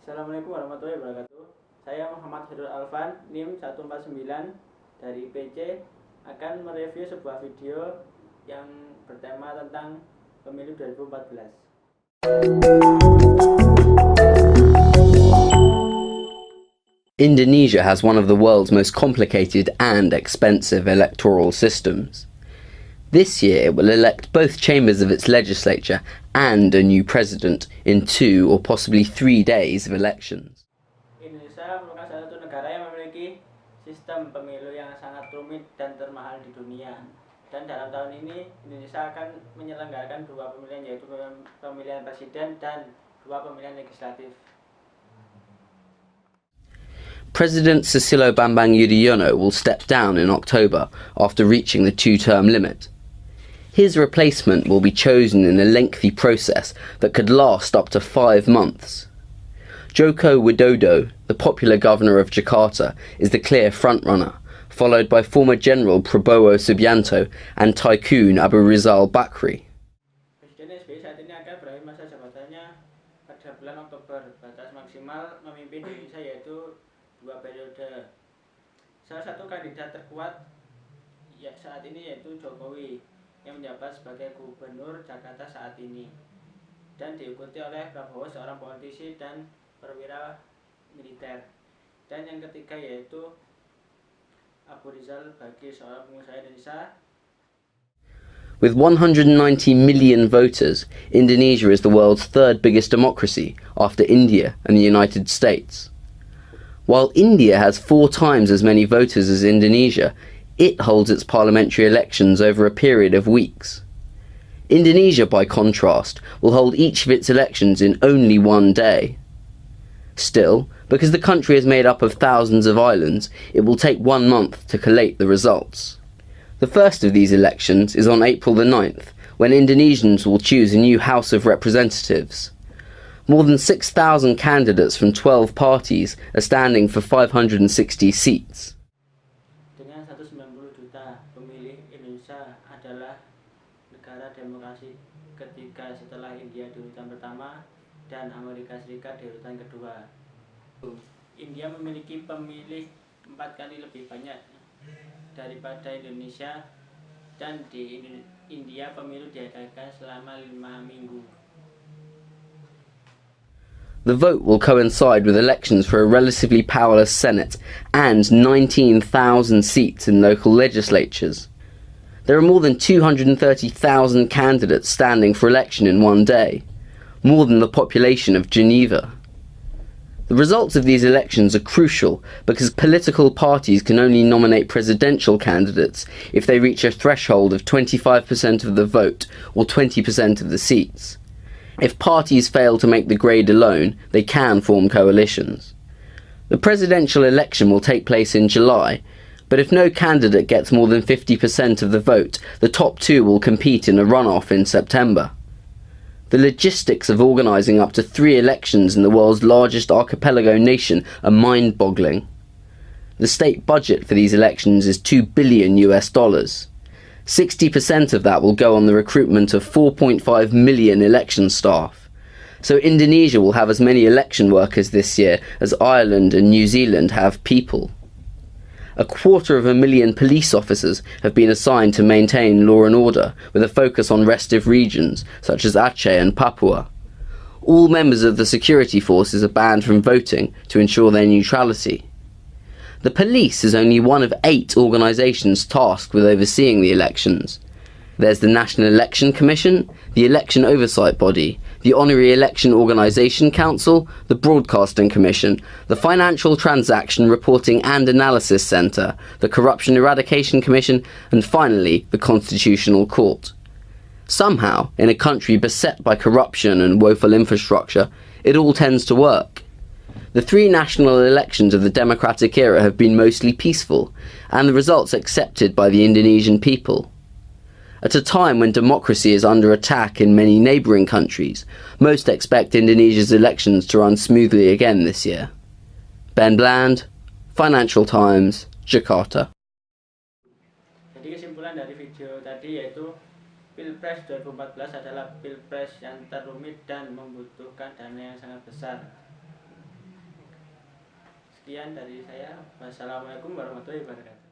Assalamualaikum warahmatullahi wabarakatuh. Saya Muhammad Hirul Alvan, NIM 149 dari PC akan mereview sebuah video yang bertema tentang Pemilu 2014. Indonesia has one of the world's most complicated and expensive electoral systems. This year it will elect both chambers of its legislature and a new president in 2 or possibly 3 days of elections. Indonesia merupakan salah satu negara yang memiliki sistem pemilu yang sangat rumit dan termahal di dunia. Dan dalam tahun ini Indonesia akan menyelenggarakan 2 pemilihan, yaitu pemilihan presiden dan 2 pemilihan legislatif. President Susilo Bambang Yudhoyono will step down in October after reaching the 2-term limit. His replacement will be chosen in a lengthy process that could last up to 5 months. Joko Widodo, the popular governor of Jakarta, is the clear frontrunner, followed by former General Prabowo Subianto and Tycoon Abu Rizal Bakri. Presiden SBY saat ini akan berakhir masa jabatannya pada bulan Oktober. Batas maksimal memimpin Indonesia yaitu 2 periode. Salah satu kandidat terkuat saat ini yaitu Jokowi, yang menjabat sebagai gubernur Jakarta saat ini, dan diikuti oleh Prabowo, seorang politisi dan perwira militer, dan yang ketiga yaitu Abu Rizal Bakri, seorang pengusaha Indonesia. With 190 million voters, Indonesia is the world's 3rd biggest democracy after India and the United States. While India has 4 times as many voters as Indonesia, it holds its parliamentary elections over a period of weeks. Indonesia, by contrast, will hold each of its elections in only 1 day. Still, because the country is made up of thousands of islands, it will take 1 month to collate the results. The first of these elections is on April the 9th, when Indonesians will choose a new House of Representatives. More than 6,000 candidates from 12 parties are standing for 560 seats. Dengan 190 juta pemilih, Indonesia adalah negara demokrasi ketiga setelah India di urutan pertama dan Amerika Serikat di urutan kedua. India memiliki pemilih 4 kali lebih banyak daripada Indonesia, dan di India pemilu diadakan selama 5 minggu. The vote will coincide with elections for a relatively powerless Senate and 19,000 seats in local legislatures. There are more than 230,000 candidates standing for election in 1 day, more than the population of Geneva. The results of these elections are crucial because political parties can only nominate presidential candidates if they reach a threshold of 25% of the vote or 20% of the seats. If parties fail to make the grade alone, they can form coalitions. The presidential election will take place in July, but if no candidate gets more than 50% of the vote, the top 2 will compete in a runoff in September. The logistics of organising up to 3 elections in the world's largest archipelago nation are mind-boggling. The state budget for these elections is $2 billion. 60% of that will go on the recruitment of 4.5 million election staff. So Indonesia will have as many election workers this year as Ireland and New Zealand have people. 250,000 police officers have been assigned to maintain law and order, with a focus on restive regions such as Aceh and Papua. All members of the security forces are banned from voting to ensure their neutrality. The police is only one of 8 organisations tasked with overseeing the elections. There's the National Election Commission, the Election Oversight Body, the Honorary Election Organisation Council, the Broadcasting Commission, the Financial Transaction Reporting and Analysis Centre, the Corruption Eradication Commission, and finally the Constitutional Court. Somehow, in a country beset by corruption and woeful infrastructure, it all tends to work. The 3 national elections of the democratic era have been mostly peaceful, and the results accepted by the Indonesian people. At a time when democracy is under attack in many neighbouring countries, most expect Indonesia's elections to run smoothly again this year. Ben Bland, Financial Times, Jakarta. Jadi kesimpulan dari video tadi yaitu Pilpres 2014 adalah pilpres yang terumit dan membutuhkan dana yang sangat besar. Sekian dari saya. Wassalamualaikum warahmatullahi wabarakatuh.